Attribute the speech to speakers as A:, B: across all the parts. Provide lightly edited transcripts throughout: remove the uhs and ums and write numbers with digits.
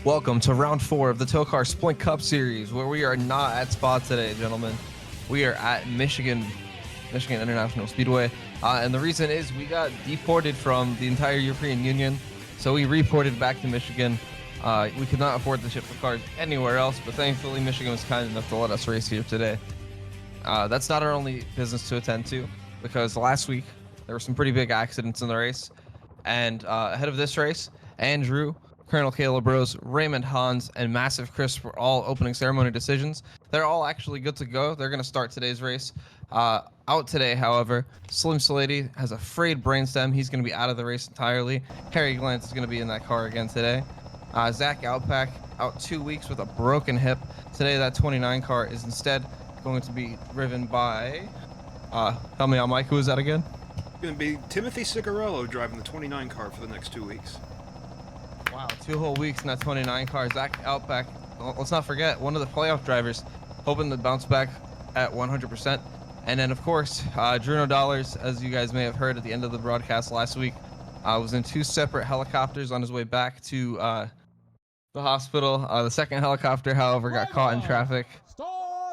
A: Welcome to round 4 of the TOECAR Splint Cup Series, where we are not at Spa today, gentlemen. We are at Michigan International Speedway, and the reason is we got deported from the entire European Union, so we reported back to Michigan. We could not afford to ship the cars anywhere else, but thankfully Michigan was kind enough to let us race here today. That's not our only business to attend to, because last week there were some pretty big accidents in the race, and ahead of this race, Andrew, Colonel Caleb Rose, Raymond Hans, and Massive Chris were all opening ceremony decisions. They're all actually good to go. They're going to start today's race. Out today, however, Slim Slady has a frayed brainstem. He's going to be out of the race entirely. Harry Glantz is going to be in that car again today. Zach Outpack out 2 weeks with a broken hip. Today, that 29 car is instead going to be driven by... help me out, Mike. Who is that again?
B: It's going to be Timothy Cigarello driving the 29 car for the next 2 weeks.
A: Wow, 2 whole weeks in that 29 car. Zach Outback, let's not forget, one of the playoff drivers, hoping to bounce back at 100%. And then, of course, Druno Dollars, as you guys may have heard at the end of the broadcast last week, was in 2 separate helicopters on his way back to the hospital. The second helicopter, however, got caught in traffic.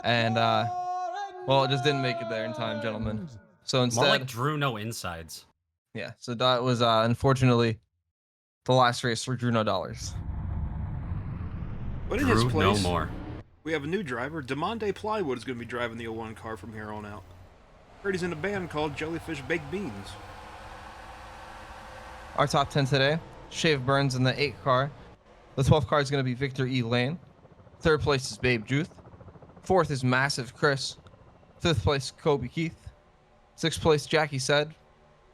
A: And, well, it just didn't make it there in time, gentlemen. So instead...
C: More like Druno insides.
A: Yeah, so that was, unfortunately... the last race for Druno Dollars.
B: But in his place,
C: no more.
B: We have a new driver. Demonde Plywood is going to be driving the 01 car from here on out. Heard he's in a band called Jellyfish Baked Beans.
A: Our top 10 today, Shave Burns in the 8 car. The 12th car is going to be Victor E. Lane. 3rd place is Babe Juth. 4th is Massive Chris. 5th place, Kobe Keith. 6th place, Jackie Said.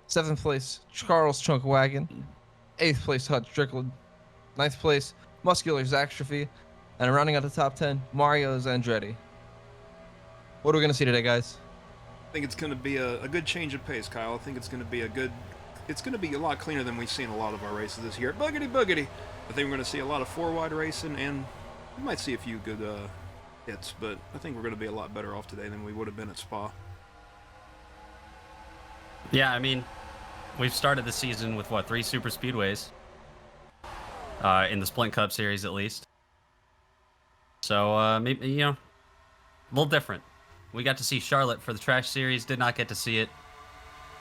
A: 7th place, Charles Chunkwagon. 8th place, Hutch Strickland. 9th place, Muscular Zaxtrophy. And rounding out the top 10, Mario Zandretti. What are we going to see today, guys?
B: I think it's going to be a good change of pace, Kyle. I think it's going to be it's going to be a lot cleaner than we've seen a lot of our races this year. Boogity boogity! I think we're going to see a lot of 4-wide racing, and we might see a few good hits, but I think we're going to be a lot better off today than we would have been at Spa.
C: Yeah, I mean, we've started the season with, what, 3 super speedways? In the Splint Cup series, at least. So, maybe, you know, a little different. We got to see Charlotte for the Trash series, did not get to see it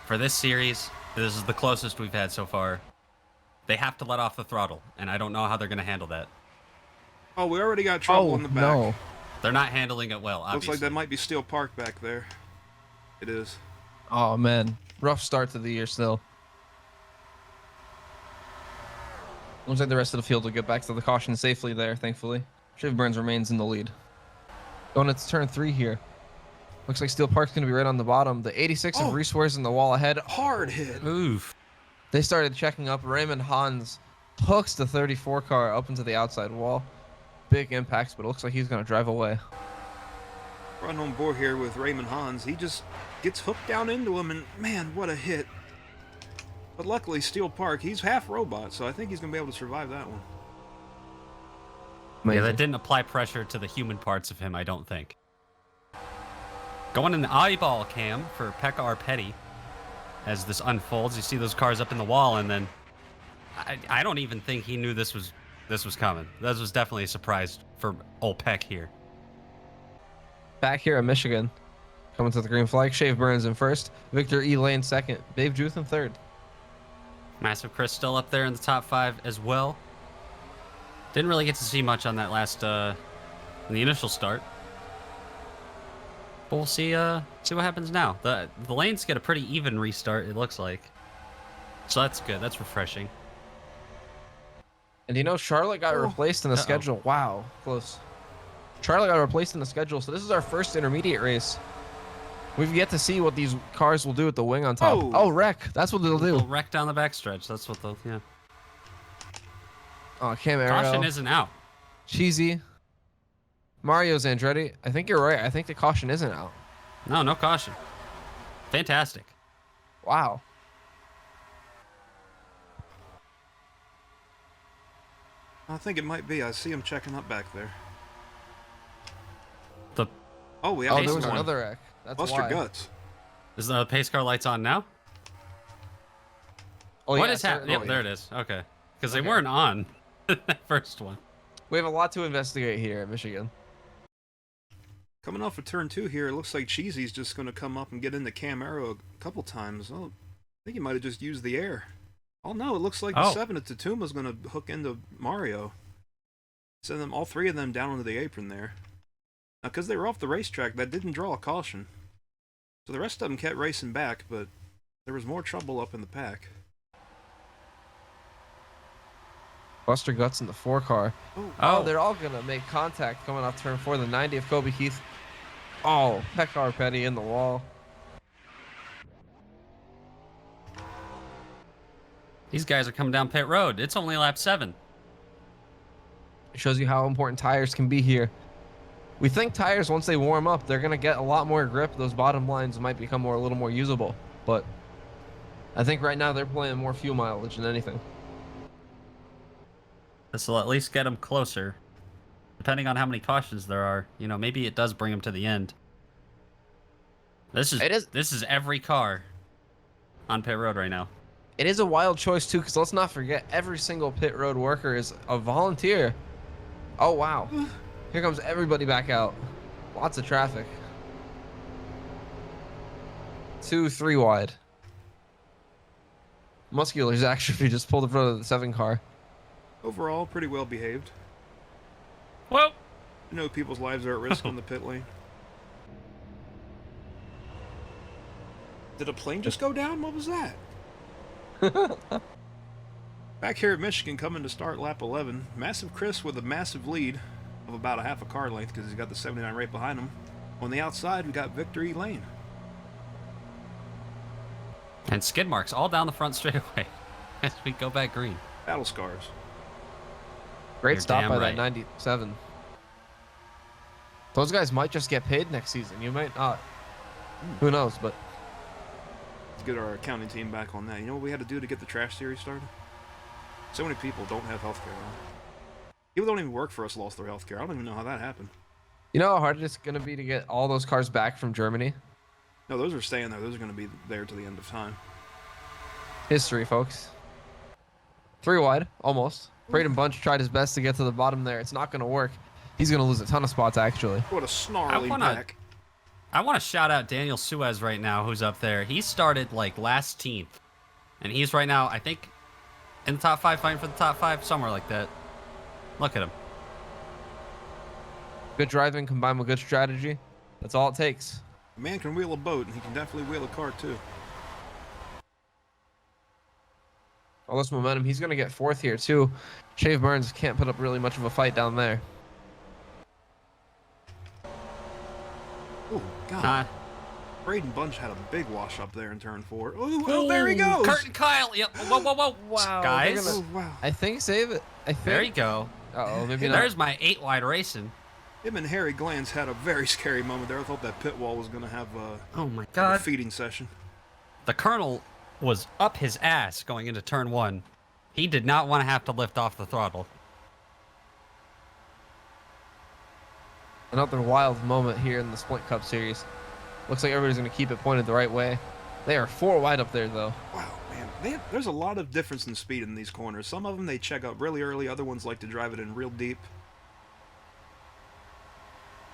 C: for this series. This is the closest we've had so far. They have to let off the throttle, and I don't know how they're going to handle that.
B: Oh, we already got trouble in the back.
A: No.
C: They're not handling it well, obviously.
B: Looks like that might be Steel Park back there. It is.
A: Oh, man. Rough start to the year still. Looks like the rest of the field will get back to the caution safely there, thankfully. Shave Burns remains in the lead. Going into turn 3 here. Looks like Steel Park's going to be right on the bottom. The 86 of Reese Ware's in the wall ahead.
B: Hard hit.
C: Oof.
A: They started checking up. Raymond Hans hooks the 34 car up into the outside wall. Big impacts, but it looks like he's going to drive away.
B: Running on board here with Raymond Hans. He just gets hooked down into him, and man, what a hit. But luckily, Steel Park, he's half robot, so I think he's going to be able to survive that one.
A: Amazing.
C: Yeah, that didn't apply pressure to the human parts of him, I don't think. Going in the eyeball cam for Pekar Petty as this unfolds. You see those cars up in the wall, and then I don't even think he knew this was coming. This was definitely a surprise for old Peck here.
A: Back here in Michigan, coming to the green flag, Shave Burns in first, Victor E. Lane second, Babe Juth in third.
C: Massive Chris still up there in the top 5 as well. Didn't really get to see much on that last, in the initial start. But we'll see what happens now. The lanes get a pretty even restart, it looks like. So that's good, that's refreshing.
A: And you know, Charlotte got replaced in the schedule. Wow, close. Charlotte got replaced in the schedule, so this is our first intermediate race. We've yet to see what these cars will do with the wing on top. Oh, wreck. That's what they'll do.
C: They'll wreck down the backstretch. That's what they'll, yeah.
A: Oh, Cam Arrow.
C: Caution isn't out.
A: Cheesy. Mario Zandretti. I think you're right. I think the caution isn't out.
C: No, no caution. Fantastic.
A: Wow.
B: I think it might be. I see him checking up back there.
C: Oh,
B: we have
A: there was another wreck. That's
B: Buster
A: why.
B: Guts.
C: Is the pace car lights on now?
A: Oh,
C: What
A: yeah,
C: is happening? Yep,
A: yeah.
C: there it is. Okay. Because they weren't on that first one.
A: We have a lot to investigate here at Michigan.
B: Coming off of turn 2 here, it looks like Cheesy's just going to come up and get into Cam Arrow a couple times. Oh, I think he might have just used the air. Oh no, it looks like the 7 at Tatuma's going to hook into Mario. Send them, all 3 of them, down into the apron there. Now, because they were off the racetrack, that didn't draw a caution. So the rest of them kept racing back, but there was more trouble up in the pack.
A: Buster Guts in the 4 car.
C: Oh.
A: They're all going to make contact coming off turn 4. The 90 of Kobe Keith. Oh, Pekar Petty in the wall.
C: These guys are coming down pit road. It's only lap 7.
A: It shows you how important tires can be here. We think tires, once they warm up, they're going to get a lot more grip. Those bottom lines might become a little more usable. But I think right now they're playing more fuel mileage than anything.
C: This will at least get them closer. Depending on how many cautions there are, you know, maybe it does bring them to the end. This is every car on pit road right now.
A: It is a wild choice too, because let's not forget, every single pit road worker is a volunteer. Oh wow. Here comes everybody back out. Lots of traffic. 2, 3 wide. Muscular's actually just pulled in front of the 7 car.
B: Overall, pretty well behaved.
C: Whoa!
B: You know people's lives are at risk on the pit lane. Did a plane just go down? What was that? Back here at Michigan, coming to start lap 11. Massive Chris with a massive lead of about a half a car length because he's got the 79 right behind him. On the outside, we got Victory Lane.
C: And skid marks all down the front straightaway as we go back green.
B: Battle scars.
A: Great
C: You're
A: stop
C: damn
A: by
C: right.
A: that 97. Those guys might just get paid next season. You might not. Who knows, but...
B: Let's get our accounting team back on that. You know what we had to do to get the trash series started? So many people don't have health care. People don't even work for us lost their health care. I don't even know how that happened.
A: You know how hard it's going to be to get all those cars back from Germany?
B: No, those are staying there. Those are going to be there to the end of time.
A: History, folks. 3 wide, almost. Braden Bunch tried his best to get to the bottom there. It's not going to work. He's going to lose a ton of spots, actually.
B: What a snarly pack.
C: I want to shout out Daniel Suez right now, who's up there. He started like last 10th, and he's right now, I think, in the top 5, fighting for the top 5, somewhere like that. Look at him.
A: Good driving combined with good strategy. That's all it takes.
B: A man can wheel a boat, and he can definitely wheel a car, too.
A: All this momentum. He's going to get 4th here, too. Shave Burns can't put up really much of a fight down there.
B: Oh, God. Braden Bunch had a big wash up there in turn 4. Oh, there he
C: Ooh,
B: goes!
C: Curtin Kyle. Yep. Whoa, whoa, whoa.
A: Wow.
C: Guys.
A: Gonna,
B: wow.
A: I think save it. I think.
C: There you go.
A: Uh-oh, maybe not.
C: There's my 8 wide racing.
B: Him and Harry Glantz had a very scary moment there. I thought that pit wall was going to have
C: Oh my
B: a
C: God.
B: feeding session.
C: The Colonel was up his ass going into turn 1. He did not want to have to lift off the throttle.
A: Another wild moment here in the Splint Cup Series. Looks like everybody's going to keep it pointed the right way. They are 4 wide up there, though.
B: Wow, man. There's a lot of difference in speed in these corners. Some of them they check up really early. Other ones like to drive it in real deep.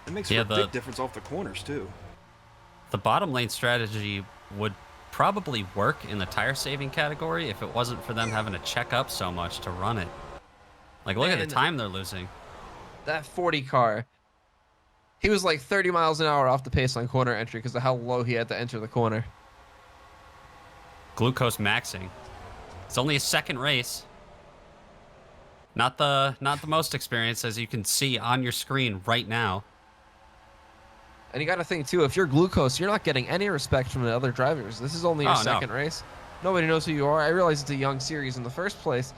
B: It makes for a big difference off the corners, too.
C: The bottom lane strategy would probably work in the tire saving category if it wasn't for them having to check up so much to run it. Like, look at the time they're losing.
A: That 40 car, he was like 30 miles an hour off the pace on corner entry because of how low he had to enter the corner.
C: Glucose maxing. It's only a 2nd race. Not the most experience, as you can see on your screen right now.
A: And you got to think, too, if you're glucose, you're not getting any respect from the other drivers. This is only your 2nd race. Nobody knows who you are. I realize it's a young series in the first place,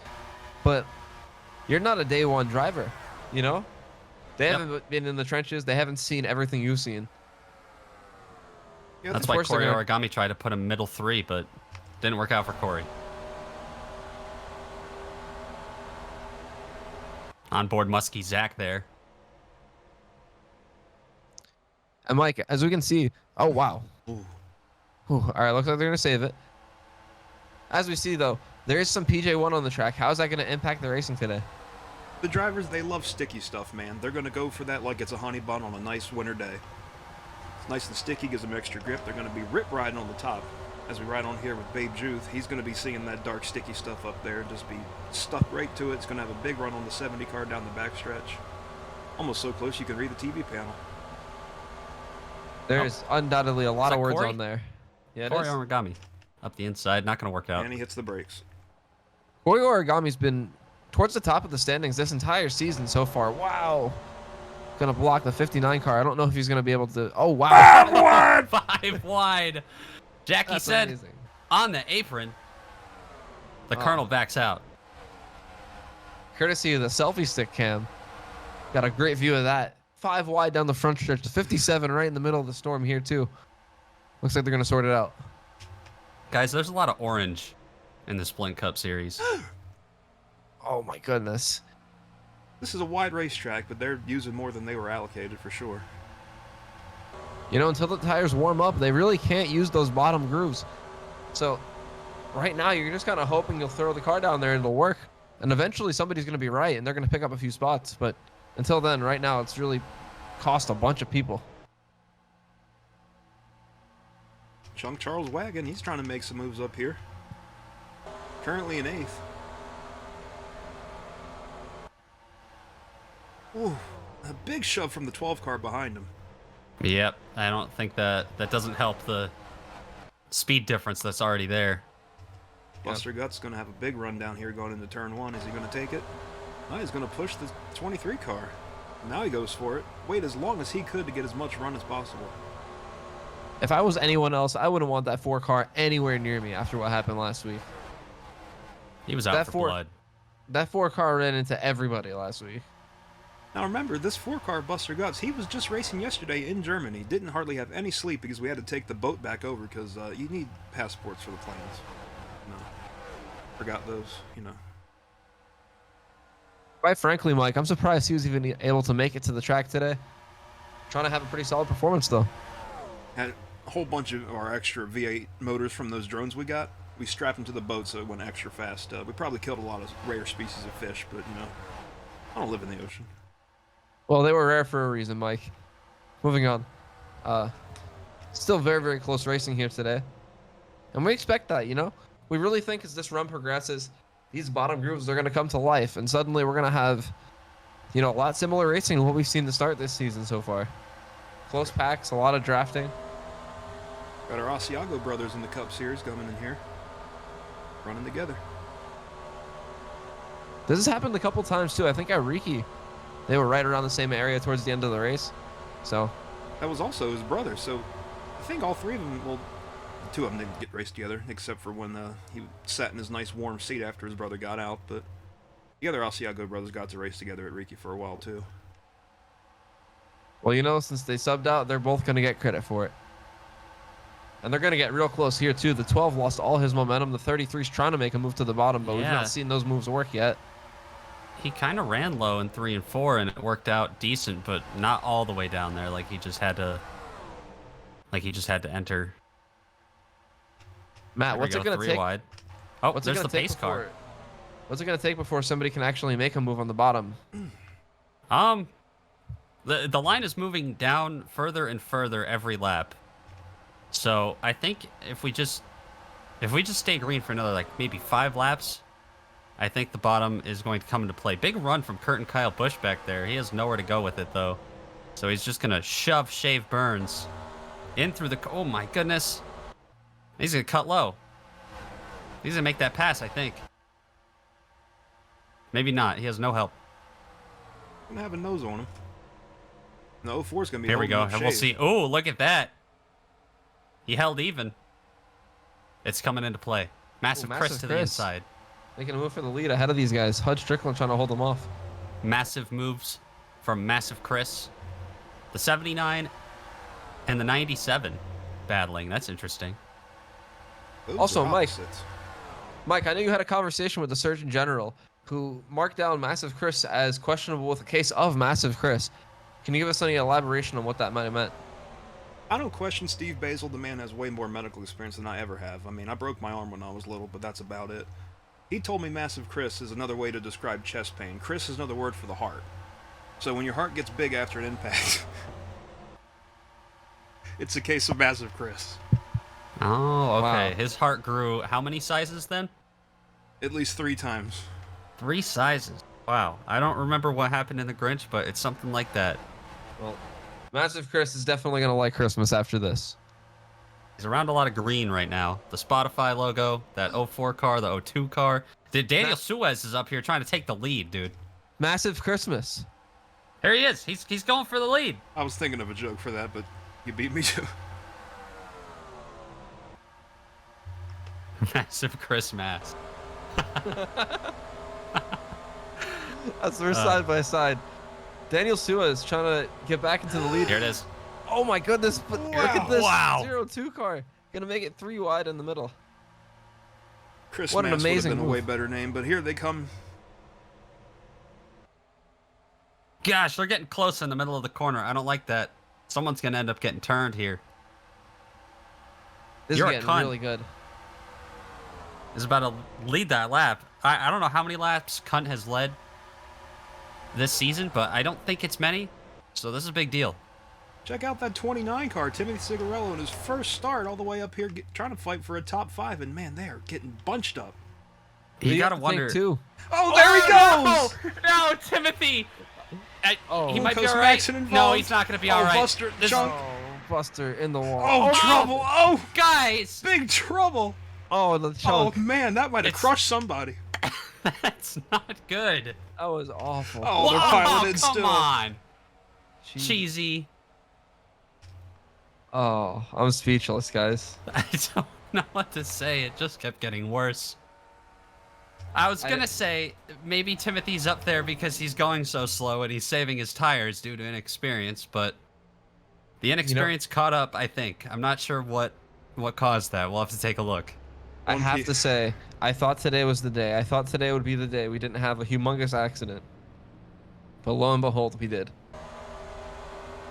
A: but you're not a day 1 driver, you know? They haven't been in the trenches. They haven't seen everything you've seen.
B: Yeah,
C: That's why Corey Origami tried to put him middle 3, but didn't work out for Corey. On board Muskie Zach there.
A: And Mike, as we can see, oh, wow.
B: Ooh.
A: All right, looks like they're going to save it. As we see, though, there is some PJ1 on the track. How is that going to impact the racing today?
B: The drivers, they love sticky stuff, man. They're going to go for that like it's a honey bun on a nice winter day. It's nice and sticky, gives them extra grip. They're going to be rip riding on the top. As we ride on here with Babe Juth, he's going to be seeing that dark sticky stuff up there and just be stuck right to it. It's going to have a big run on the 70 car down the backstretch. Almost so close you can read the TV panel.
A: There's undoubtedly a lot of words
C: Corey?
A: on there. Yeah, it
C: Corey
A: is.
C: Origami up the inside, not going to work out.
B: And he hits the brakes.
A: Corey Origami's been towards the top of the standings this entire season so far. Wow. Gonna block the 59 car. I don't know if he's gonna be able to. Oh wow.
C: 5 wide. Jackie
A: That's
C: said
A: amazing.
C: on the apron. The Colonel backs out.
A: Courtesy of the selfie stick cam. Got a great view of that. 5 wide down the front stretch. The 57 right in the middle of the storm here too. Looks like they're gonna sort it out.
C: Guys, there's a lot of orange in the Splint Cup series.
A: Oh my goodness.
B: This is a wide racetrack, but they're using more than they were allocated for sure.
A: You know, until the tires warm up, they really can't use those bottom grooves. So right now, you're just kind of hoping you'll throw the car down there and it'll work. And eventually somebody's going to be right and they're going to pick up a few spots. But until then, right now, it's really cost a bunch of people.
B: Chunk Charles Wagon, he's trying to make some moves up here. Currently in 8th. Ooh, a big shove from the 12 car behind him.
C: Yep, I don't think that doesn't help the speed difference that's already there.
B: Buster Guts going to have a big run down here going into turn 1. Is he going to take it? Oh, he's going to push the 23 car. Now he goes for it. Wait as long as he could to get as much run as possible.
A: If I was anyone else, I wouldn't want that 4 car anywhere near me after what happened last week.
C: He was out for blood.
A: That 4 car ran into everybody last week.
B: Now remember, this 4 car Buster Guts, he was just racing yesterday in Germany. Didn't hardly have any sleep because we had to take the boat back over because you need passports for the planes. No. Forgot those, you know.
A: Quite frankly, Mike, I'm surprised he was even able to make it to the track today. Trying to have a pretty solid performance, though.
B: Had a whole bunch of our extra V8 motors from those drones we got. We strapped them to the boat so it went extra fast. We probably killed a lot of rare species of fish, but, you know, I don't live in the ocean.
A: Well, they were rare for a reason, Mike. Moving on. Still very, very close racing here today. And we expect that, you know? We really think as this run progresses, these bottom grooves are going to come to life. And suddenly we're going to have, you know, a lot similar racing to what we've seen to start this season so far. Close packs, a lot of drafting.
B: Got our Asiago brothers in the Cup Series coming in here. Running together.
A: This has happened a couple times, too. I think at Riki, they were right around the same area towards the end of the race. So
B: That was also his brother, so I think all 3 of them, well, 2 of them didn't get raced together, except for when he sat in his nice warm seat after his brother got out, but the other Asiago brothers got to race together at Riki for a while, too.
A: well, you know, since they subbed out, they're both going to get credit for it. And they're going to get real close here, too. The 12 lost all his momentum. The 33's trying to make a move to the bottom, but we've not seen those moves work yet.
C: He kind of ran low in 3 and 4, and it worked out decent, but not all the way down there. Like he just had to enter.
A: Matt, what's it going to take?
C: Wide. Oh,
A: What's
C: there's
A: it
C: the
A: gonna take
C: pace car.
A: What's it going to take before somebody can actually make a move on the bottom?
C: The line is moving down further and further every lap. So I think if we just stay green for another like maybe 5 laps, I think the bottom is going to come into play. Big run from Kurt and Kyle Busch back there. He has nowhere to go with it though, so he's just gonna shave Burns in through the. Oh my goodness, he's gonna cut low. He's gonna make that pass, I think. Maybe not. He has no help.
B: Gonna have a nose on him. No, 04's gonna be.
C: Here we go,
B: holding
C: and we'll see. Oh, look at that. He held even. It's coming into play. Massive Chris to the inside.
A: Making a move for the lead ahead of these guys. Hud Strickland trying to hold them off.
C: Massive moves from Massive Chris. The 79 and the 97 battling. That's interesting.
B: Those
A: Also,
B: are
A: Mike,
B: opposites.
A: I know you had a conversation with the Surgeon General who marked down Massive Chris as questionable with a case of Massive Chris. Can you give us any elaboration on what that might have meant?
B: I don't question Steve Basil. The man has way more medical experience than I ever have. I mean, I broke my arm when I was little, but that's about it. He told me Massive Chris is another way to describe chest pain. Chris is another word for the heart. So when your heart gets big after an impact, it's a case of Massive Chris.
C: Oh, okay.
A: Wow.
C: His heart grew how many sizes then?
B: At least 3 times.
C: 3 sizes. Wow. I don't remember what happened in the Grinch, but it's something like that.
A: Well, Massive Chris is definitely gonna like Christmas after this.
C: He's around a lot of green right now. The Spotify logo, that 04 car, the 02 car. Daniel Suez is up here trying to take the lead, dude.
A: Massive Christmas.
C: There he is. He's going for the lead.
B: I was thinking of a joke for that, but you beat me too.
C: Massive Chris mask.
A: That's their side by side. Daniel Suez trying to get back into the lead.
C: Here it is.
A: Oh my goodness! But look at this
C: Wow.
A: 02 car. Gonna make it 3 wide in the middle.
B: Chris
A: What an
B: Mass would have
A: amazing
B: been a way
A: move.
B: better name, but here they come.
C: Gosh, they're getting close in the middle of the corner. I don't like that. Someone's gonna end up getting turned here.
A: This
C: You're a
A: is getting
C: cunt.
A: really good.
C: Is about to lead that lap. I don't know how many laps Cunt has led this season, but I don't think it's many. So this is a big deal.
B: Check out that 29 car, Timothy Cigarello, in his first start all the way up here trying to fight for a top 5, and man, they are getting bunched up.
C: You gotta
A: have to
C: wonder.
A: think, too.
B: Oh, there he goes!
C: No, Timothy. He might be
B: Glucose
C: all right.
B: Maxon
C: No,
B: involved.
C: he's not gonna be
B: Oh,
C: all right.
B: Buster, Chunk.
A: Oh, Buster in the wall.
B: Oh, trouble! Oh,
C: Guys,
B: big trouble!
A: Oh, the
B: Oh
A: chunk.
B: man, that might have
C: It's-
B: crushed somebody.
C: that's not good.
A: That was awful.
B: Oh, they're piloted
C: come
B: still.
C: on.
A: Jeez.
C: Cheesy.
A: Oh, I'm speechless, guys.
C: I don't know what to say. It just kept getting worse. I was gonna say maybe Timothy's up there because he's going so slow and he's saving his tires due to inexperience, but the inexperience caught up, I think. I'm not sure what caused that. We'll have to take a look.
A: I have to say, I thought today was the day. I thought today would be the day we didn't have a humongous accident. But lo and behold, we did.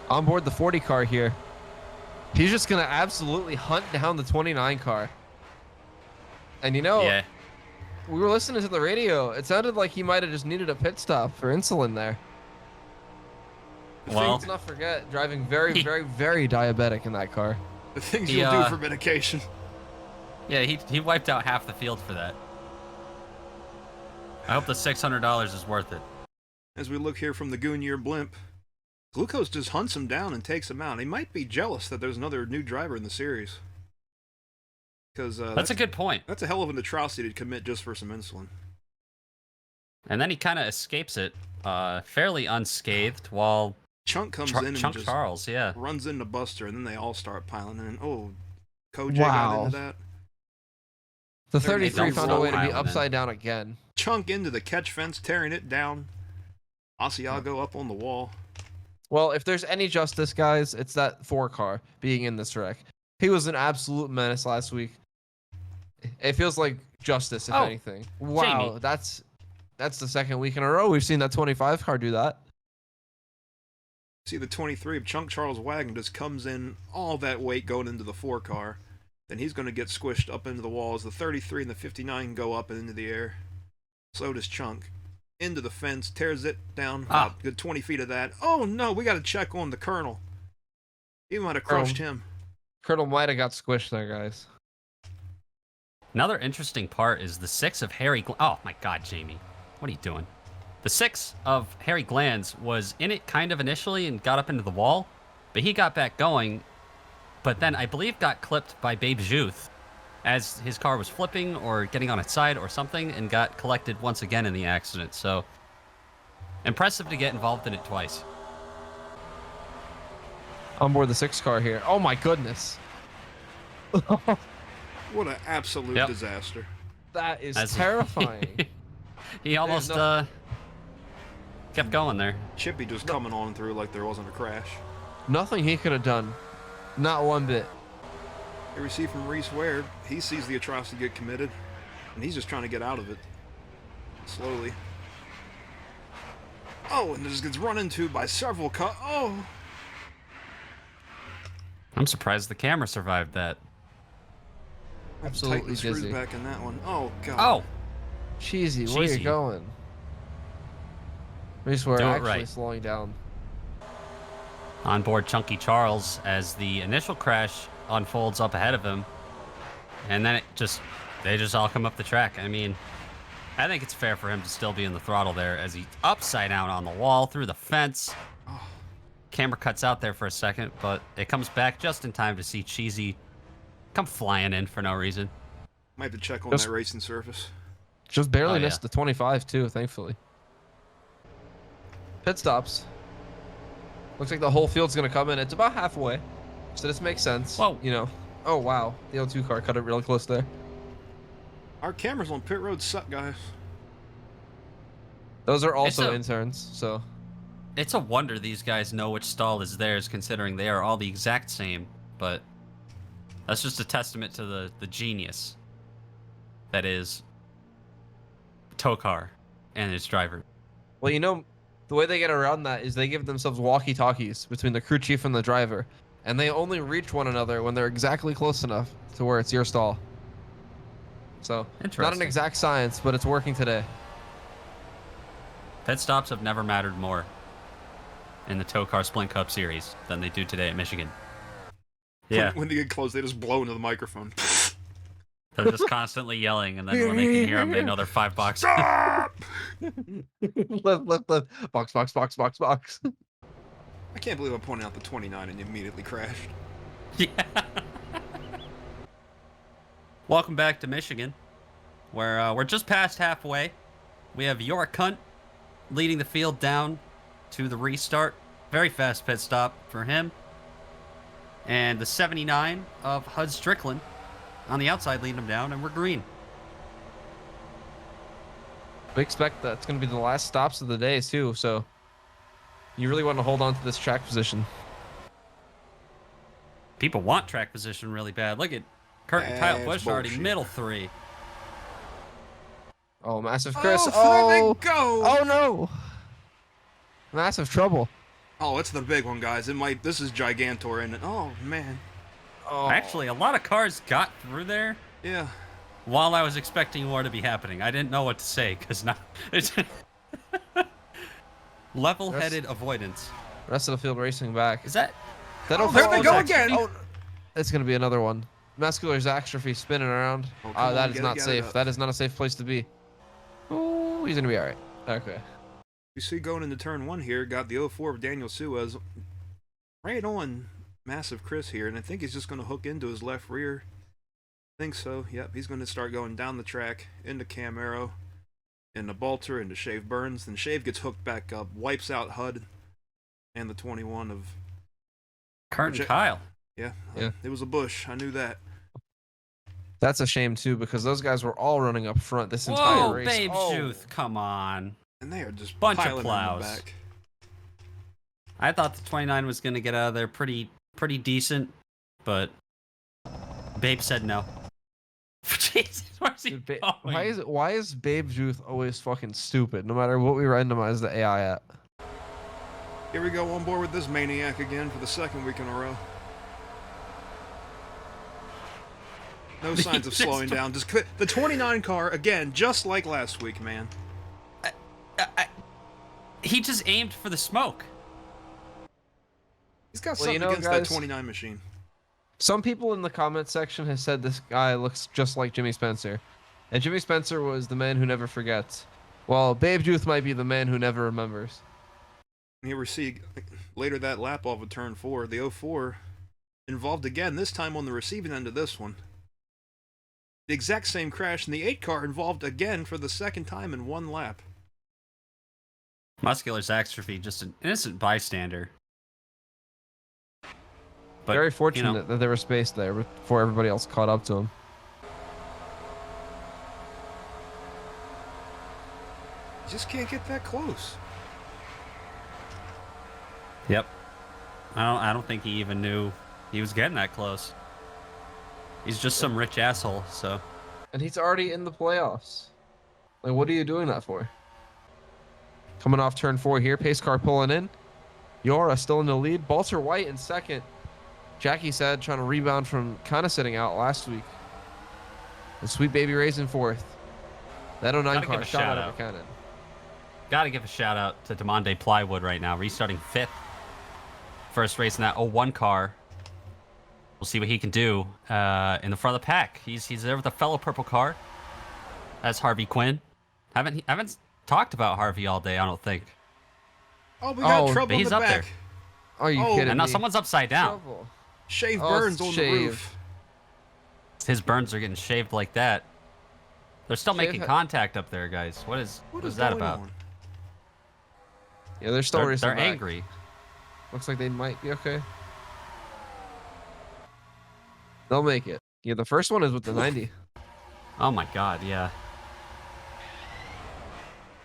A: On board the 40 car here. He's just going to absolutely hunt down the 29 car. And you know,
C: Yeah.
A: we were listening to the radio. It sounded like he might have just needed a pit stop for insulin there.
C: Well,
A: Let's not forget, driving very, very, very diabetic in that car.
B: The things
C: He,
B: you'll do for medication.
C: yeah, he wiped out half the field for that. I hope the $600 is worth it.
B: As we look here from the Goonier blimp, Glucose just hunts him down and takes him out. He might be jealous that there's another new driver in the series. Because
C: That's a good point.
B: that's a hell of an atrocity to commit just for some insulin.
C: And then he kind of escapes it fairly unscathed while
B: Chunk comes in and
C: Chunk
B: just
C: Charles, yeah.
B: runs into Buster, and then they all start piling in. Oh, Kojay
A: Wow.
B: got into that.
A: The
B: They're
A: 33
C: don't
A: found a
C: slow
A: way to be
C: piling in.
A: upside down again.
B: Chunk into the catch fence, tearing it down. Asiago up on the wall.
A: Well, if there's any justice, guys, it's that 4 car being in this wreck. He was an absolute menace last week. It feels like justice, if
C: Oh,
A: anything. Wow,
C: Jamie.
A: that's the second week in a row we've seen that 25 car do that.
B: See, the 23 of Chunk Charles Wagon just comes in, all that weight going into the 4 car. Then he's going to get squished up into the walls. The 33 and the 59 go up and into the air. So does Chunk. Into the fence, tears it down, about a good 20 feet of that. Oh no, we got to check on the Colonel. He might have crushed him.
A: Colonel might have got squished there, guys.
C: Another interesting part is the 6 of Harry. Oh my God, Jamie, what are you doing? The 6 of Harry Glands was in it kind of initially and got up into the wall, but he got back going. But then I believe got clipped by Babe Juth as his car was flipping or getting on its side or something, and got collected once again in the accident. So impressive to get involved in it twice.
A: On board the 6 car here. Oh my goodness.
B: What an absolute
C: Yep.
B: disaster.
A: That is
C: As-
A: terrifying.
C: He almost
A: no-
C: kept going there.
B: Chippy just coming on through like there wasn't a crash.
A: Nothing he could have done. Not one bit.
B: Here we see from Reese Ware, he sees the atrocity get committed, and he's just trying to get out of it. Slowly. Oh, and this gets run into by several Oh!
C: I'm surprised the camera survived that.
A: Absolutely
B: Tighten the screws
A: dizzy.
B: back in that one. Oh, God.
C: Oh,
A: Cheesy, where are you
C: Cheesy.
A: going? We swear,
C: Do it
A: actually
C: right.
A: slowing down.
C: On board Chunky Charles as the initial crash unfolds up ahead of him. And then they just all come up the track. I mean, I think it's fair for him to still be in the throttle there as he's upside down on the wall through the fence. Camera cuts out there for a second, but it comes back just in time to see Cheesy come flying in for no reason.
B: Might have to check on
A: Just-
B: that racing surface.
A: Just barely
C: Oh, yeah.
A: missed the 25 too, thankfully. Pit stops. Looks like the whole field's gonna come in. It's about halfway, so this makes sense.
C: Whoa.
A: You know. Oh wow, the O2 car cut it really close there.
B: Our cameras on pit road suck, guys.
A: Those are also
C: a-
A: interns, so
C: It's a wonder these guys know which stall is theirs, considering they are all the exact same. But that's just a testament to the genius that is TOECAR and its driver.
A: well, you know, the way they get around that is they give themselves walkie-talkies between the crew chief and the driver, and they only reach one another when they're exactly close enough to where it's your stall. So, not an
C: Interesting.
A: exact science, but it's working today.
C: Pit stops have never mattered more in the TOECAR Splint Cup series than they do today at Michigan. Yeah,
B: When they get close, they just blow into the microphone.
C: they're just constantly yelling, and then when they can hear them, they know they're $5.
B: Stop!
A: Left, box, box, box, box, box.
B: I can't believe I pointed out the 29 and immediately crashed.
C: Yeah. Welcome back to Michigan, where we're just past halfway. We have York Hunt leading the field down to the restart. Very fast pit stop for him. And the 79 of Hud Strickland on the outside leading him down, and we're green.
A: We expect that it's going to be the last stops of the day, too, so you really want to hold on to this track position.
C: People want track position really bad. Look at Kurt and Kyle
B: That's
C: Busch already
B: bullshit.
C: middle three.
A: Oh, massive Chris.
B: Oh, there
A: Oh,
B: they go!
A: oh no. Massive trouble.
B: Oh, it's the big one, guys. It might. This is Gigantor, and oh man,
A: Oh.
C: Actually, a lot of cars got through there
B: yeah.
C: while I was expecting more to be happening. I didn't know what to say because now it's level-headed avoidance.
A: Rest of the field racing back.
C: Is that?
A: That
B: Oh, there they
A: oh,
B: go
A: that's-
B: again.
A: Oh, it's going to be another one. Muscular Zastrophy spinning around.
B: Oh, come
A: That
B: on,
A: is
B: get it,
A: not
B: get it
A: safe.
B: up.
A: That is not a safe place to be. Oh, he's going to be all right. Okay.
B: You see, going into turn one here, got the 04 of Daniel Suez right on massive Chris here, and I think he's just going to hook into his left rear. I think so. Yep, he's going to start going down the track into Camaro, into Balter, into Shave Burns. Then Shave gets hooked back up, wipes out HUD and the 21 of.
C: Kurt and Kyle.
B: Yeah,
A: Yeah.
B: It was a Bush. I knew that.
A: That's a shame, too, because those guys were all running up front this entire
C: Whoa,
A: race.
C: Babe
A: Oh.
C: Juth, come on.
B: And they are just
C: Bunch of
B: piling in the
C: plows.
B: back.
C: I thought the 29 was going to get out of there pretty decent, but Babe said no. Jesus, where's he
A: Dude, Ba-
C: going?
A: why is Babe Juth always fucking stupid, no matter what we randomize the AI at?
B: Here we go on board with this maniac again for the second week in a row. No signs of
C: Just-
B: slowing down. Just the 29 car again, just like last week, man.
C: He just aimed for the smoke.
B: He's got
A: Well,
B: something
A: you know,
B: against
A: guys-
B: that 29 machine.
A: Some people in the comment section have said this guy looks just like Jimmy Spencer. And Jimmy Spencer was the man who never forgets. Well, Babe Juth might be the man who never remembers.
B: And here we see later that lap off of turn 4, the 04 involved again, this time on the receiving end of this one. The exact same crash, and the 8 car involved again for the second time in one lap.
C: Muscular Zastrophy, just an innocent bystander. But,
A: Very
C: you
A: fortunate
C: know,
A: that there was space there before everybody else caught up to him.
B: You just can't get that close.
C: Yep. I don't think he even knew he was getting that close. He's just some rich asshole, so.
A: And he's already in the playoffs. Like, what are you doing that for? Coming off turn 4 here, pace car pulling in. Yora still in the lead. Balter White in second. Jackie said trying to rebound from kind of sitting out last week. And Sweet Baby Ray's in fourth. That 09
C: Gotta
A: car
C: give a
A: shot
C: shout
A: out of
C: out.
A: a cannon.
C: Gotta give a shout out to Demonde Plywood right now, restarting 5th. First race in that 01 car. We'll see what he can do in the front of the pack. He's there with a fellow purple car. That's Harvey Quinn. Haven't talked about Harvey all day, I don't think.
B: Oh, we got
A: Oh,
B: trouble in
C: he's
B: the
C: up
B: back.
C: there.
A: Are you
B: Oh,
A: kidding
C: And now
A: me?
C: someone's upside down.
A: Trouble.
B: Shave
A: Oh,
B: burns
A: it's
B: on the
A: shaved.
B: roof.
C: His burns are getting shaved like that. They're still
A: Shave
C: making
A: ha-
C: contact up there, guys. What is that
B: going
C: about?
B: on?
A: Yeah, they're still
C: They're
A: racing back.
C: angry.
A: Looks like they might be okay. They'll make it. Yeah, the first one is with the 90.
C: Oh my god, yeah.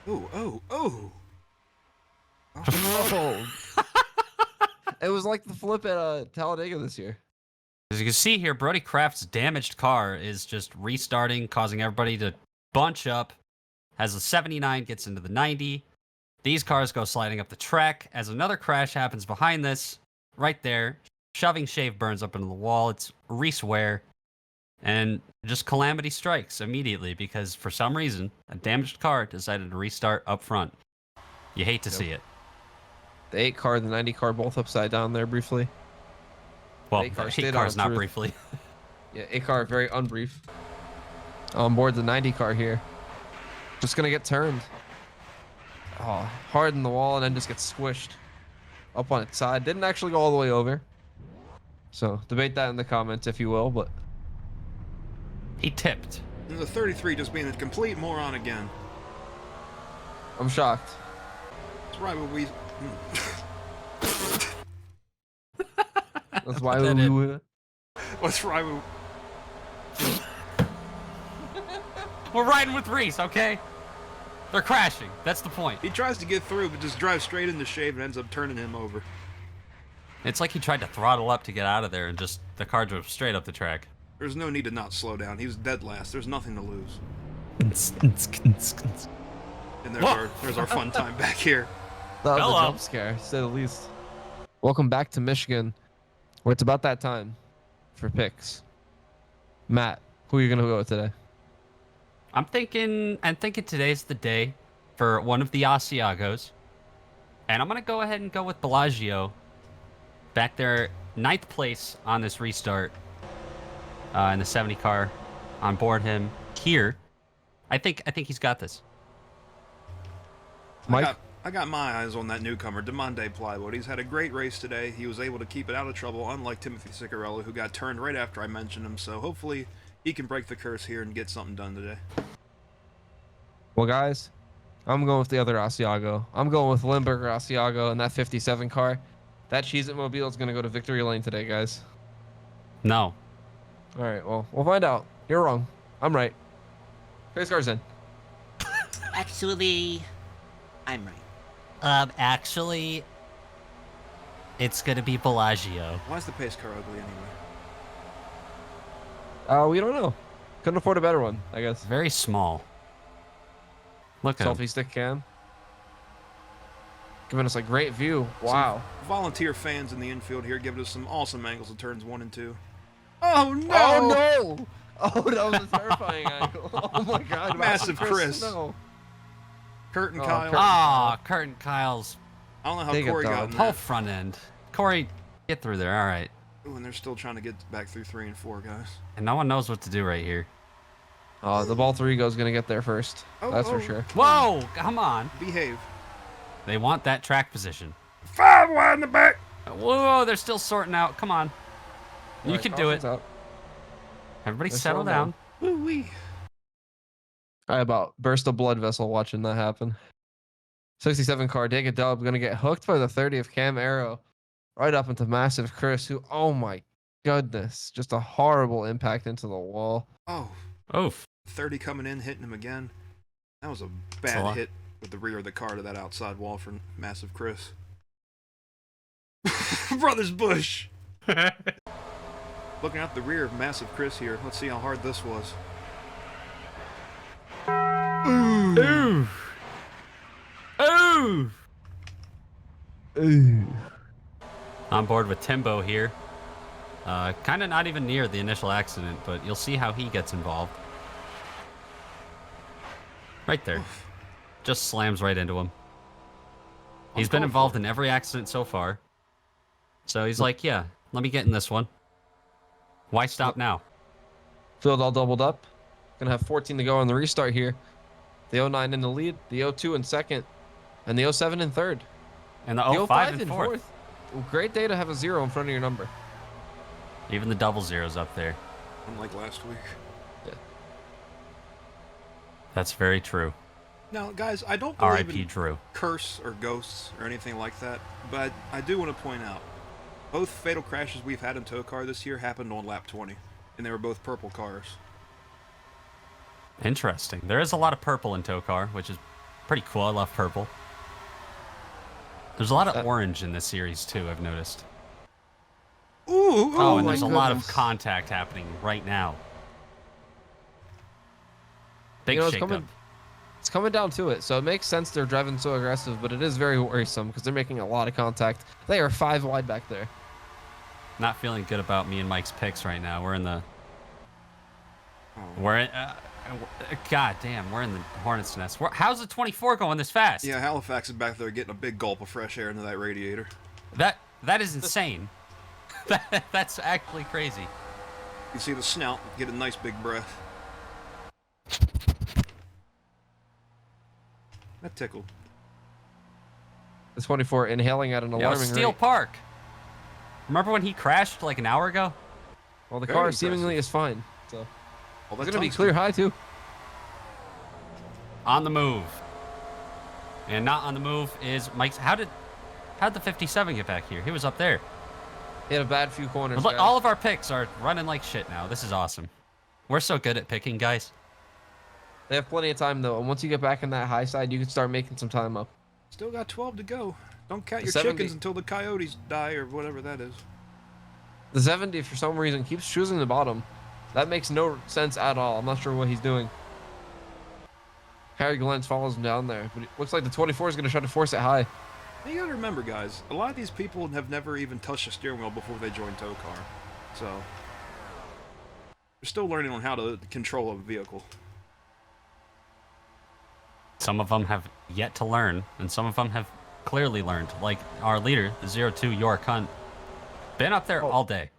B: Ooh, oh, oh.
A: Oh. It was like the flip at Talladega this year.
C: As you can see here, Brody Kraft's damaged car is just restarting, causing everybody to bunch up. As the 79 gets into the 90, these cars go sliding up the track. As another crash happens behind this, right there, shoving Shave Burns up into the wall. It's Reese Ware. And just calamity strikes immediately because for some reason, a damaged car decided to restart up front. You hate to see it.
A: The 8 car and the 90 car both upside down there briefly.
C: Well,
A: Eight car
C: the
A: stayed
C: heat
A: on
C: car's not
A: truth.
C: briefly.
A: Yeah, 8 car very unbrief. On board the 90 car here. Just gonna get turned. Oh, hard in the wall and then just gets squished up on its side. Didn't actually go all the way over. So debate that in the comments if you will, but
C: He tipped.
B: And the 33 just being a complete moron again.
A: I'm shocked.
B: That's right, but we.
A: That's why
C: That
A: we
C: in.
B: What's right with.
C: We're riding with Reese, okay? They're crashing. That's the point.
B: He tries to get through, but just drives straight into Shave and ends up turning him over.
C: It's like he tried to throttle up to get out of there and just the car drove straight up the track.
B: There's no need to not slow down. He was dead last. There's nothing to lose. And there's our fun time back here.
A: That was
C: Hello.
A: a jump scare, to say the least. Welcome back to Michigan, where it's about that time for picks. Matt, who are you gonna go with today?
C: I'm thinking today's the day for one of the Asiagos. And I'm going to go ahead and go with Bellagio. Back there, 9th place on this restart. In the 70 car. On board him here. I think he's got this.
A: Mike?
B: I got my eyes on that newcomer, Demonde Plywood. He's had a great race today. He was able to keep it out of trouble, unlike Timothy Ciccarello, who got turned right after I mentioned him. So hopefully he can break the curse here and get something done today.
A: Well, guys, I'm going with the other Asiago. I'm going with Limburger Asiago and that 57 car. That Cheez-It Mobile is going to go to victory lane today, guys.
C: No.
A: All right, well, we'll find out. You're wrong. I'm right. Pace car's in.
D: Actually, I'm right.
C: Actually, it's going to be Bellagio.
B: Why is the pace car ugly anyway?
A: We don't know. Couldn't afford a better one, I guess.
C: Very small. Look at him.
A: Selfie stick cam. Giving us a great view. Wow.
B: Some volunteer fans in the infield here giving us some awesome angles of turns 1 and 2. Oh no!
A: Oh no! Oh, that was a terrifying angle. Oh my god.
B: Massive Chris.
A: No.
B: Kurt and
A: Oh,
B: Kyle.
A: Kurt.
C: Ah, Curtin Kyle's
B: I don't know how
A: Take it,
B: Corey got
A: dog.
B: in
C: whole
B: that.
C: front end. Corey, get through there. All right.
B: Ooh, and they're still trying to get back through 3 and 4, guys.
C: And no one knows what to do right here.
A: Oh, the ball 3 go's gonna get there first.
B: Oh,
A: That's
B: oh.
A: for sure.
C: Whoa, come on.
B: Behave.
C: They want that track position.
B: 5 wide in the back.
C: Whoa, they're still sorting out. Come on. You
A: Alright,
C: can do it.
A: caution's out.
C: Everybody
A: They're
C: settle
A: slowing
C: down.
B: Woo wee.
A: I about burst a blood vessel watching that happen. 67 car, Dig a Dub, gonna get hooked by the 30 of Cam Arrow right up into Massive Chris, who, oh my goodness, just a horrible impact into the wall.
B: Oh,
C: Oof.
B: 30 coming in, hitting him again. That was a
C: a
B: bad
C: lot.
B: hit with the rear of the car to that outside wall for Massive Chris. Brothers Bush. Looking out the rear of Massive Chris here. Let's see how hard this was.
C: Ooh. Ooh.
A: Ooh.
C: On board with Timbo here. Kind of not even near the initial accident, but you'll see how he gets involved. Right there. Just slams right into him. He's been
B: Uncalled
C: involved
B: for.
C: in every accident so far. So he's like, yeah, let me get in this one. Why stop now?
A: Field all doubled up. Gonna have 14 to go on the restart here. The 09 in the lead, the 02 in second, and the 07 in third.
C: And the
A: The
C: 05 in fourth.
A: Great day to have a 0 in front of your number.
C: Even the double zeros up there.
B: Unlike last week.
A: Yeah.
C: That's very true.
B: Now, guys, I don't believe
C: R.I.P.
B: in
C: Drew.
B: curse or ghosts or anything like that, but I do want to point out, both fatal crashes we've had in TOECAR this year happened on lap 20, and they were both purple cars.
C: Interesting. There is a lot of purple in TOECAR, which is pretty cool. I love purple. There's a lot of orange in this series, too, I've noticed.
B: Ooh!
C: Oh, and
A: my
C: there's a lot of
A: goodness.
C: contact happening right now. Big
A: You know,
C: shakeup.
A: it's coming down to it, so it makes sense they're driving so aggressive, but it is very worrisome because they're making a lot of contact. They are 5 wide back there.
C: Not feeling good about me and Mike's picks right now. We're in the...
B: Oh.
C: We're in... God damn, we're in the hornet's nest. How's the 24 going this fast?
B: Yeah, Halifax is back there getting a big gulp of fresh air into that radiator.
C: That is insane. That's actually crazy.
B: You can see the snout get a nice big breath. That tickled.
A: The 24 inhaling at an
C: Yo,
A: alarming
C: Steel
A: rate.
C: Park. Remember when he crashed like an hour ago?
A: Well, the
B: Very
A: car
B: impressive.
A: seemingly is fine, so
B: All
A: it's
B: that
A: gonna be
B: tungsten.
A: clear high too.
C: On the move. And not on the move is Mike's. How'd the 57 get back here? He was up there.
A: He had a bad few corners.
C: Look,
A: guys.
C: all of our picks are running like shit now. This is awesome. We're so good at picking, guys.
A: They have plenty of time though, and once you get back in that high side, you can start making some time up.
B: Still got 12 to go. Don't count your
A: 70.
B: chickens until the coyotes die or whatever that is.
A: The 70, for some reason, keeps choosing the bottom. That makes no sense at all. I'm not sure what he's doing. Harry Glantz follows him down there, but it looks like the 24 is going to try to force it high.
B: Now you gotta remember, guys, a lot of these people have never even touched a steering wheel before they joined TOECAR. So, they're still learning on how to control a vehicle.
C: Some of them have yet to learn, and some of them have clearly learned. Like our leader, the 02 York Hunt, been up there all day.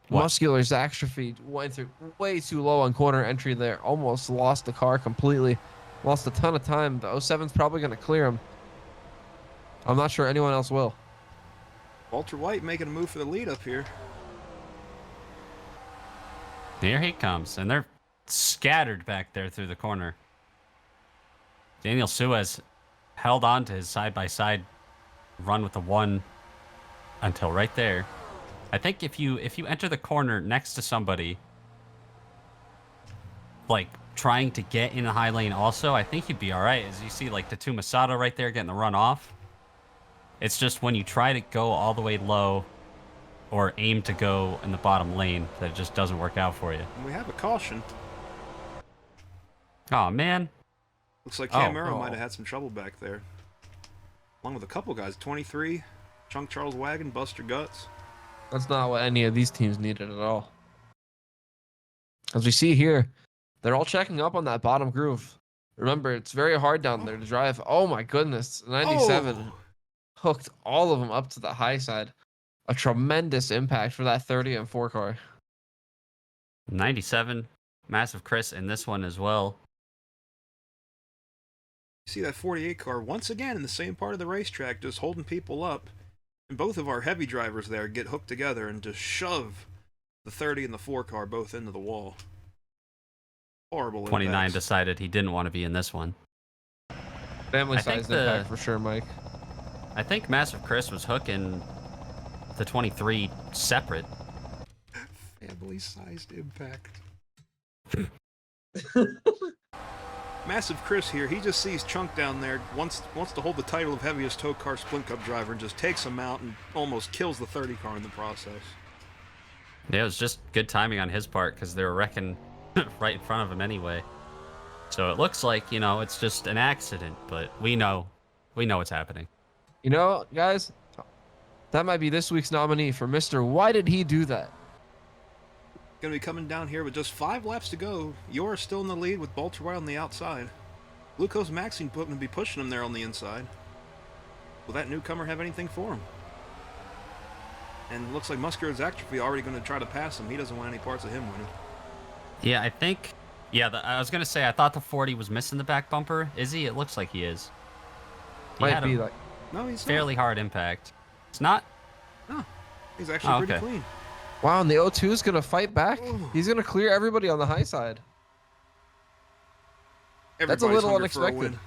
C: What?
A: Muscular atrophy went through way too low on corner entry there. Almost lost the car completely. Lost a ton of time. The 07's probably going to clear him. I'm not sure anyone else will.
B: Walter White making a move for the lead up here.
C: Here he comes, and they're scattered back there through the corner. Daniel Suez held on to his side-by-side run with the 1 until right there. I think if you enter the corner next to somebody, like trying to get in the high lane also, I think you'd be all right. As you see, like the Tatu Masato right there getting the run off. It's just when you try to go all the way low or aim to go in the bottom lane that it just doesn't work out for you.
B: And we have a caution.
C: Oh, man.
B: Looks like
C: Oh.
B: Camaro might have had some trouble back there. Along with a couple guys. 23, Chunk Charles Wagon, Buster Guts.
A: That's not what any of these teams needed at all. As we see here, they're all checking up on that bottom groove. Remember, it's very hard down there to drive. Oh my goodness. 97
B: Oh.
A: hooked all of them up to the high side. A tremendous impact for that 30 and 4 car.
C: 97, Massive Chris in this one as well.
B: You see that 48 car once again in the same part of the racetrack, just holding people up. And both of our heavy drivers there get hooked together and just shove the 30 and the 4 car both into the wall. Horrible
C: 29
B: impacts.
C: decided he didn't want to be in this one.
A: Family
C: I think
A: sized
C: the-
A: impact for sure, Mike.
C: I think Massive Chris was hooking the 23 separate.
B: Family-sized impact. Massive Chris here, he just sees Chunk down there, wants to hold the title of heaviest TOECAR Splint Cup driver, and just takes him out and almost kills the 30 car in the process.
C: Yeah, it was just good timing on his part because they were wrecking right in front of him anyway. So it looks like, you know, it's just an accident, but we know what's happening.
A: You know, guys, that might be this week's nominee for Mr. Why Did He Do That?
B: Going to be coming down here with just 5 laps to go. You're still in the lead with Bolter White on the outside. Glucose Maxing going to be pushing him there on the inside. Will that newcomer have anything for him? And it looks like Muscular's Atrophy already going to try to pass him. He doesn't want any parts of him winning.
C: Yeah, I think... Yeah, I was going to say, I thought the 40 was missing the back bumper. Is he? It looks like he is. He
A: Might
C: had
A: be
C: a
A: like
B: No, he's
C: fairly hard impact. It's not?
B: No, he's actually pretty
C: okay.
B: clean.
A: wow, and the O2 is gonna fight back.
B: Ooh.
A: He's gonna clear everybody on the high side. That's a
B: Everybody's
A: little
B: hungry for a
A: unexpected.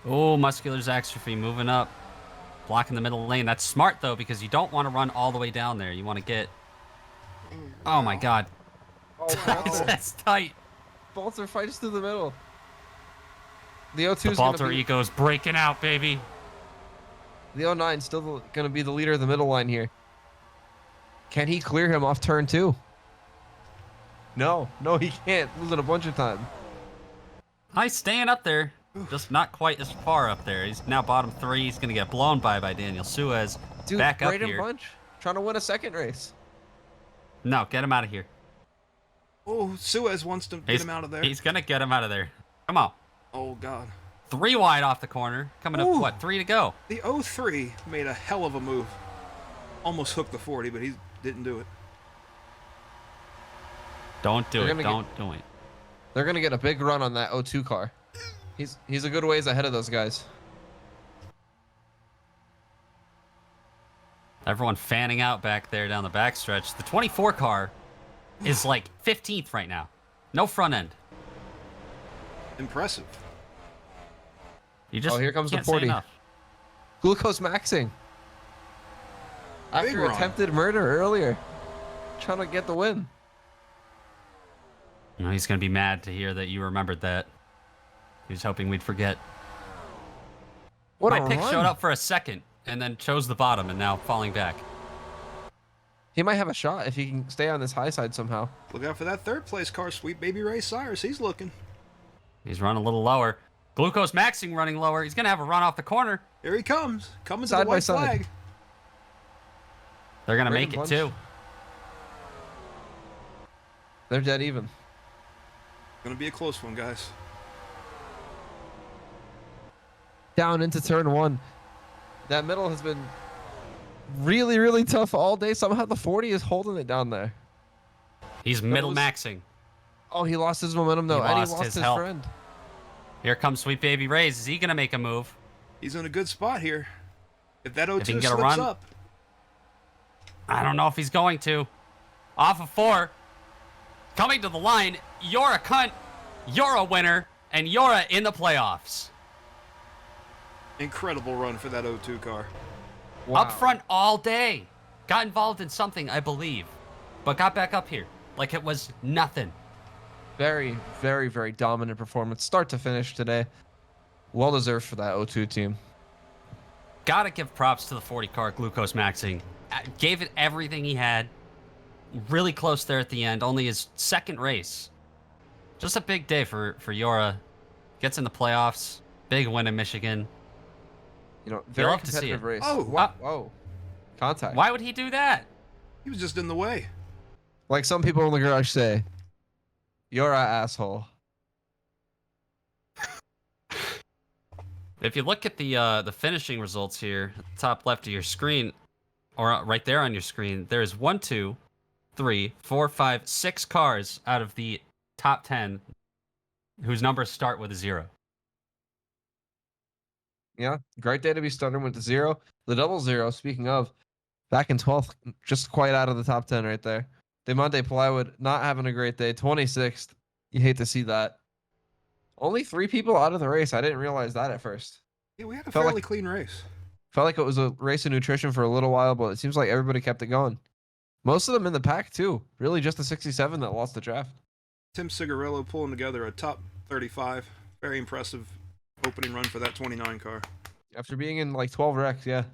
C: Oh, Muscular's Atrophy moving up. Blocking the middle lane. That's smart, though, because you don't want to run all the way down there. You want to get... Oh, my God.
A: Oh, Balter.
C: That's tight.
A: Balter fights through the middle. The O2
C: The
A: is gonna
C: Balter
A: be,
C: Eco's breaking out, baby.
A: the 09 still gonna be the leader of the middle line here. Can he clear him off turn 2? No, he can't. Losing a bunch of time.
C: He's staying up there. Just not quite as far up there. He's now bottom 3. He's going to get blown by Daniel Suez.
A: Dude,
C: Back up
A: Braden
C: here.
A: Bunch trying to win a second race.
C: No, get him out of here.
B: Oh, Suez wants to get him out of there.
C: He's going to get him out of there. Come on.
B: Oh, God.
C: 3 wide off the corner. Coming up,
B: Ooh.
C: what, 3 to go?
B: The 03 made a hell of a move. Almost hooked the 40, but he didn't do it.
C: Don't do
A: They're
C: it.
A: gonna
C: Don't do it.
A: They're gonna get a big run on that O2 car. He's a good ways ahead of those guys.
C: Everyone fanning out back there down the backstretch. The 24 car is like 15th right now. No front end.
B: Impressive.
C: You just
A: Here comes the
C: can't say
A: 40.
C: enough.
A: Glucose Maxing.
B: Big
A: After
B: run.
A: attempted murder earlier. Trying to get the win.
C: No, he's going to be mad to hear that you remembered that. He was hoping we'd forget.
A: What
C: My
A: a
C: pick
A: run.
C: showed up for a second and then chose the bottom and now falling back.
A: He might have a shot if he can stay on this high side somehow.
B: Look out for that third place car, Sweet Baby Ray Cyrus. He's looking.
C: He's running a little lower. Glucose Maxing running lower. He's going to have a run off the corner.
B: Here he comes. Coming to
A: Side
B: the
A: by
B: white
A: side.
B: flag.
C: They're going to
A: Braden
C: make it
A: Bunch.
C: too.
A: They're dead even.
B: Gonna be a close one, guys.
A: Down into turn 1. That middle has been really, really tough all day. Somehow the 40 is holding it down there.
C: He's middle
A: was-
C: maxing.
A: Oh, he lost his momentum though,
C: He
A: and he
C: lost
A: lost
C: his
A: his
C: help.
A: friend.
C: Here comes Sweet Baby Ray's. Is he going to make a move?
B: He's in a good spot here. If that
C: he can
B: O2
C: get a
B: slips
C: run.
B: up,
C: I don't know if he's going to. Off of 4. Coming to the line. You're a cunt. You're a winner. And you're in the playoffs.
B: incredible run for that O2 car.
A: Wow.
C: Up front all day. Got involved in something, I believe. But got back up here. Like it was nothing.
A: Very, very, very dominant performance, start to finish today. Well deserved for that O2 team.
C: Gotta give props to the 40 car Glucose Maxing. Gave it everything he had. Really close there at the end. Only his second race. Just a big day for Yora. Gets in the playoffs. Big win in Michigan.
A: You know, very
C: love to see
A: competitive
C: it.
A: race.
B: Oh,
A: wow. Whoa. Contact.
C: Why would he do that?
B: He was just in the way.
A: Like some people in the garage say, you're an asshole.
C: If you look at the finishing results here, at the top left of your screen, or right there on your screen, there's 1, 2, 3, 4, 5, 6 cars out of the top 10 whose numbers start with a 0.
A: Yeah, great day to be starting with the 0. The double 0, speaking of, back in 12th, just quite out of the top 10 right there. Demonte Plywood not having a great day, 26th. You hate to see that. Only 3 people out of the race. I didn't realize that at first.
B: Yeah, we had a
A: Felt
B: fairly
A: like-
B: clean race.
A: Felt like it was a race of nutrition for a little while, but it seems like everybody kept it going. Most of them in the pack, too. Really just the 67 that lost the draft.
B: Tim Cigarillo pulling together a top 35. Very impressive opening run for that 29 car.
A: After being in like 12 wrecks, yeah.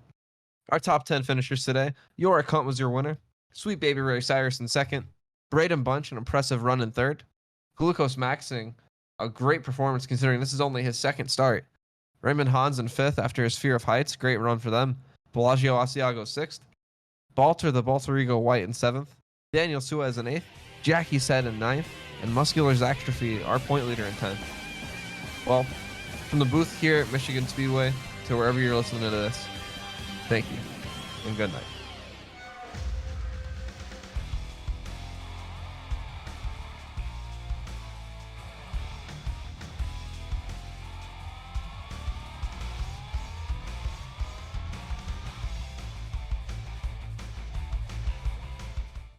A: Our top 10 finishers today. Yora Cunt was your winner. Sweet Baby Ray Cyrus in second. Braden Bunch, an impressive run in third. Glucose Maxing, a great performance considering this is only his second start. Raymond Hans in fifth after his Fear of Heights. Great run for them. Bellagio Asiago sixth. Balter the Balterigo White in seventh. Daniel Suez in eighth. Jackie said in 9th, and Muscular Zastrophe, our point leader, in 10th. Well, from the booth here at Michigan Speedway to wherever you're listening to this, thank you and good night.